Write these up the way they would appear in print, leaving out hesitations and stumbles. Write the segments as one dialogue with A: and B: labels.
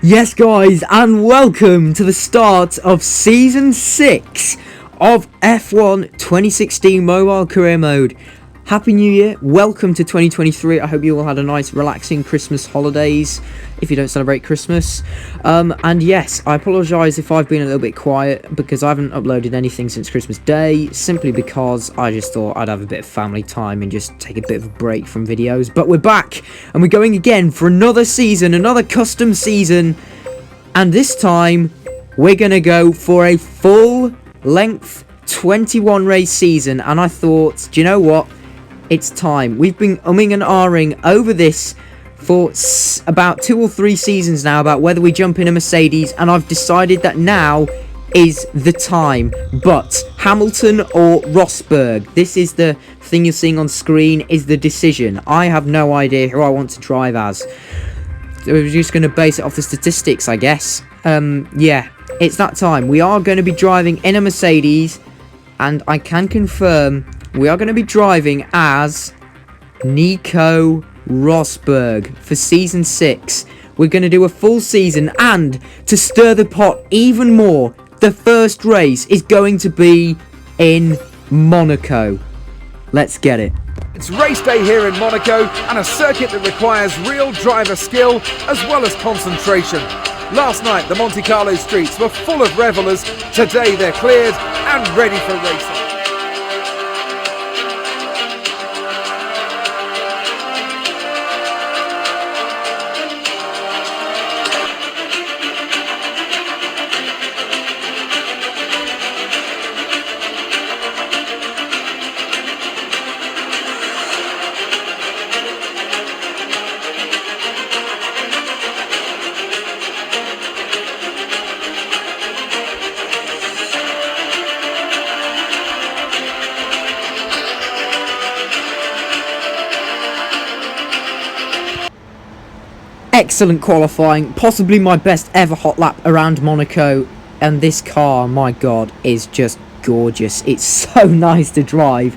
A: Yes guys, and welcome to the start of Season 6 of F1 2016 Mobile Career Mode. Happy New Year, welcome to 2023, I hope you all had a nice relaxing Christmas holidays, if you don't celebrate Christmas. And yes, I apologise if I've been a little bit quiet, because I haven't uploaded anything since Christmas Day, simply because I just thought I'd have a bit of family time and just take a bit of a break from videos. But we're back, and we're going again for another season, another custom season, and this time, we're going to go for a full-length 21 race season, and I thought, do you know what? It's time. We've been umming and ahhing over this for about 2 or 3 seasons now about whether we jump in a Mercedes, and I've decided that now is the time. But Hamilton or Rosberg, this is the thing you're seeing on screen, is the decision. I have no idea who I want to drive as. So we're just going to base it off the statistics, I guess. Yeah, it's that time. We are going to be driving in a Mercedes, and I can confirm we are going to be driving as Nico Rosberg for Season 6. We're going to do a full season, and to stir the pot even more, the first race is going to be in Monaco. Let's get it.
B: It's race day here in Monaco, and a circuit that requires real driver skill as well as concentration. Last night the Monte Carlo streets were full of revellers. Today they're cleared and ready for racing.
A: Excellent qualifying, possibly my best ever hot lap around Monaco, and this car, my god, is just gorgeous. It's so nice to drive.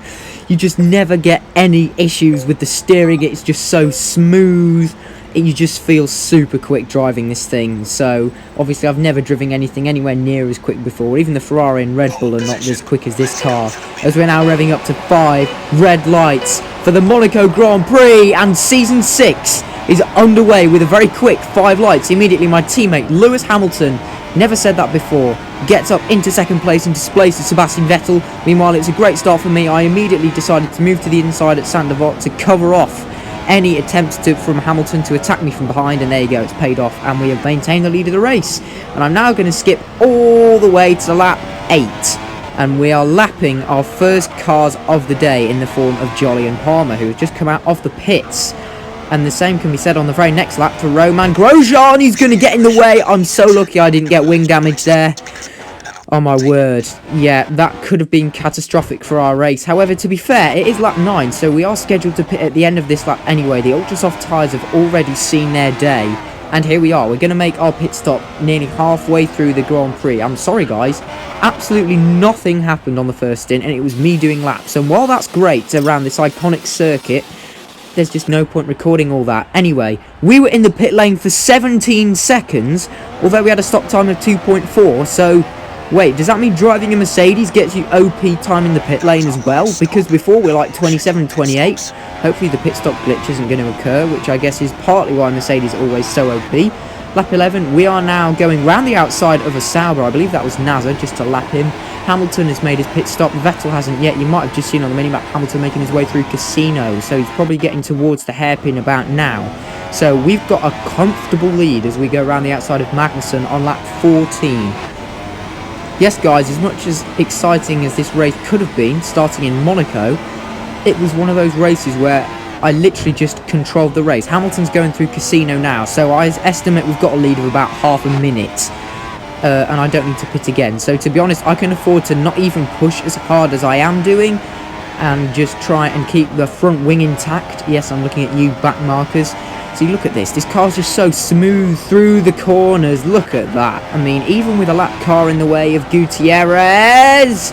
A: You just never get any issues with the steering. It's just so smooth. You just feel super quick driving this thing. So obviously I've never driven anything anywhere near as quick before. Even the Ferrari and Red Bull are not as quick as this car, as we're now revving up to 5 red lights for the Monaco Grand Prix, and Season 6 is underway with a very quick 5 lights. Immediately my teammate Lewis Hamilton, never said that before, gets up into second place and displaces Sebastian Vettel. Meanwhile, it's a great start for me. I immediately decided to move to the inside at Saint-Devote to cover off any attempt from Hamilton to attack me from behind, and there you go, it's paid off, and we have maintained the lead of the race. And I'm now going to skip all the way to lap 8, and we are lapping our first cars of the day in the form of Jolly and Palmer, who have just come out of the pits. And the same can be said on the very next lap for Romain Grosjean. He's going to get in the way. I'm so lucky I didn't get wing damage there. Oh my word. Yeah, that could have been catastrophic for our race. However, to be fair, it is lap 9, so we are scheduled to pit at the end of this lap anyway. The ultra soft tyres have already seen their day. And here we are. We're going to make our pit stop nearly halfway through the Grand Prix. I'm sorry, guys. Absolutely nothing happened on the first stint, and it was me doing laps. And while that's great around this iconic circuit, there's just no point recording all that. Anyway, we were in the pit lane for 17 seconds, although we had a stop time of 2.4, so wait, does that mean driving a Mercedes gets you OP time in the pit lane as well? Because before we're like 27, 28. Hopefully the pit stop glitch isn't going to occur, which I guess is partly why Mercedes are always so OP. Lap 11, we are now going round the outside of a Sauber. I believe that was NASA, just to lap him. Hamilton has made his pit stop. Vettel hasn't yet. You might have just seen on the minimap Hamilton making his way through Casino, so he's probably getting towards the hairpin about now. So we've got a comfortable lead as we go around the outside of Magnussen on lap 14. Yes, guys, as much as exciting as this race could have been, starting in Monaco, it was one of those races where I literally just controlled the race. Hamilton's going through Casino now, so I estimate we've got a lead of about half a minute. And I don't need to pit again. So to be honest, I can afford to not even push as hard as I am doing, and just try and keep the front wing intact. Yes, I'm looking at you, back markers. See, look at this. This car's just so smooth through the corners. Look at that. I mean, even with a lap car in the way of Gutierrez,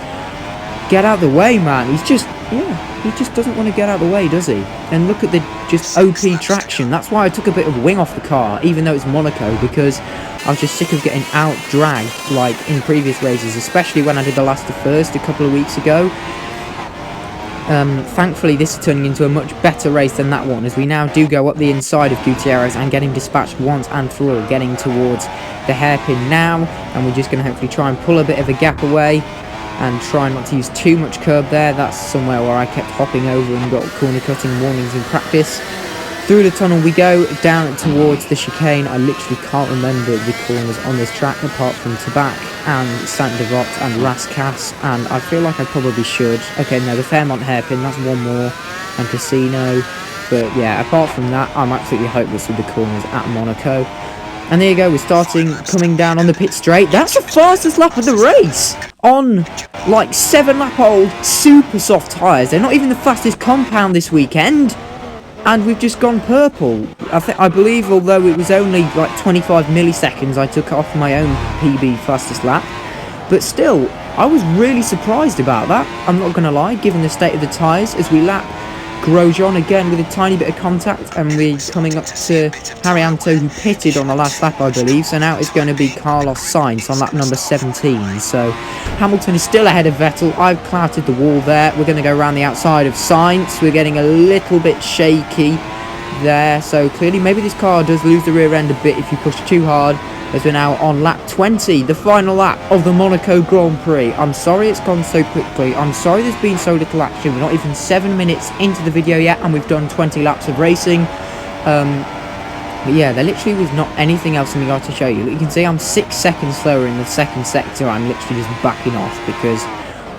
A: get out of the way, man. He's just yeah, he just doesn't want to get out of the way, does he? And look at the just OP traction. That's why I took a bit of wing off the car, even though it's Monaco, because I was just sick of getting out-dragged like in previous races, especially when I did the last to first a couple of weeks ago. Thankfully, this is turning into a much better race than that one, as we now do go up the inside of Gutierrez and get him dispatched once and for all, getting towards the hairpin now, and we're just going to hopefully try and pull a bit of a gap away and try not to use too much curb there. That's somewhere where I kept hopping over and got corner cutting warnings in practice. Through the tunnel we go, down towards the chicane. I literally can't remember the corners on this track apart from Tabac and Saint-Devote and Rascasse, and I feel like I probably should. Okay, no, the Fairmont hairpin, that's one more, and Casino. But yeah, apart from that, I'm absolutely hopeless with the corners at Monaco. And there you go, we're starting, coming down on the pit straight. That's the fastest lap of the race! On, like, 7-lap-old, super soft tyres. They're not even the fastest compound this weekend. And we've just gone purple. I believe, although it was only like 25 milliseconds I took off my own PB fastest lap. But still, I was really surprised about that. I'm not going to lie, given the state of the tyres, as we lap Grosjean again with a tiny bit of contact, and we're coming up to Haryanto, who pitted on the last lap, I believe. So now it's going to be Carlos Sainz on lap number 17. So Hamilton is still ahead of Vettel. I've clouted the wall there. We're going to go around the outside of Sainz. We're getting a little bit shaky there. So clearly maybe this car does lose the rear end a bit if you push too hard, as we're now on lap 20, the final lap of the Monaco Grand Prix. I'm sorry it's gone so quickly. I'm sorry there's been so little action. We're not even 7 minutes into the video yet, and we've done 20 laps of racing. But yeah, there literally was not anything else in the yard to show you. You can see I'm 6 seconds slower in the second sector. I'm literally just backing off because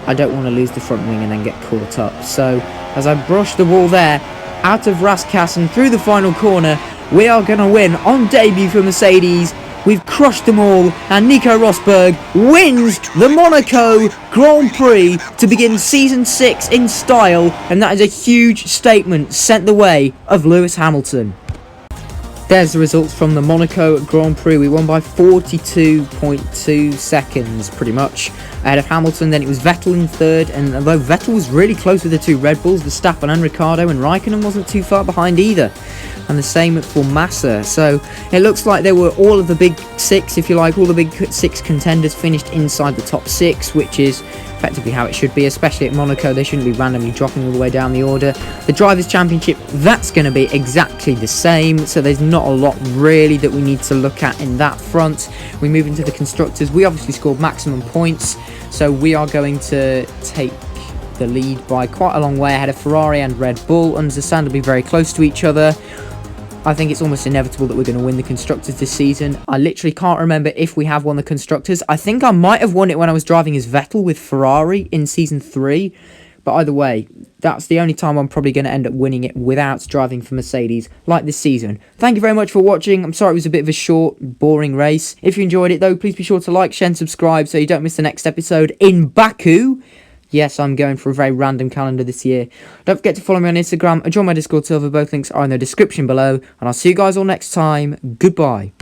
A: I don't want to lose the front wing and then get caught up. So as I brush the wall there, out of Rascasse and through the final corner, we are going to win on debut for Mercedes. We've crushed them all, and Nico Rosberg wins the Monaco Grand Prix to begin Season 6 in style, and that is a huge statement sent the way of Lewis Hamilton. There's the results from the Monaco Grand Prix. We won by 42.2 seconds, pretty much, ahead of Hamilton. Then it was Vettel in third, and although Vettel was really close with the two Red Bulls, Verstappen and Ricciardo, and Raikkonen wasn't too far behind either. And the same for Massa. So it looks like there were all of the big six, if you like, all the big six contenders finished inside the top six, which is effectively how it should be, especially at Monaco. They shouldn't be randomly dropping all the way down the order. The Drivers' Championship, that's going to be exactly the same, so there's not a lot really that we need to look at in that front. We move into the Constructors. We obviously scored maximum points, so we are going to take the lead by quite a long way ahead of Ferrari and Red Bull, understandably very close to each other. I think it's almost inevitable that we're going to win the Constructors this season. I literally can't remember if we have won the Constructors. I think I might have won it when I was driving as Vettel with Ferrari in Season 3. But either way, that's the only time I'm probably going to end up winning it without driving for Mercedes like this season. Thank you very much for watching. I'm sorry it was a bit of a short, boring race. If you enjoyed it though, please be sure to like, share and subscribe so you don't miss the next episode in Baku. Yes, I'm going for a very random calendar this year. Don't forget to follow me on Instagram and join my Discord server. Both links are in the description below. And I'll see you guys all next time. Goodbye.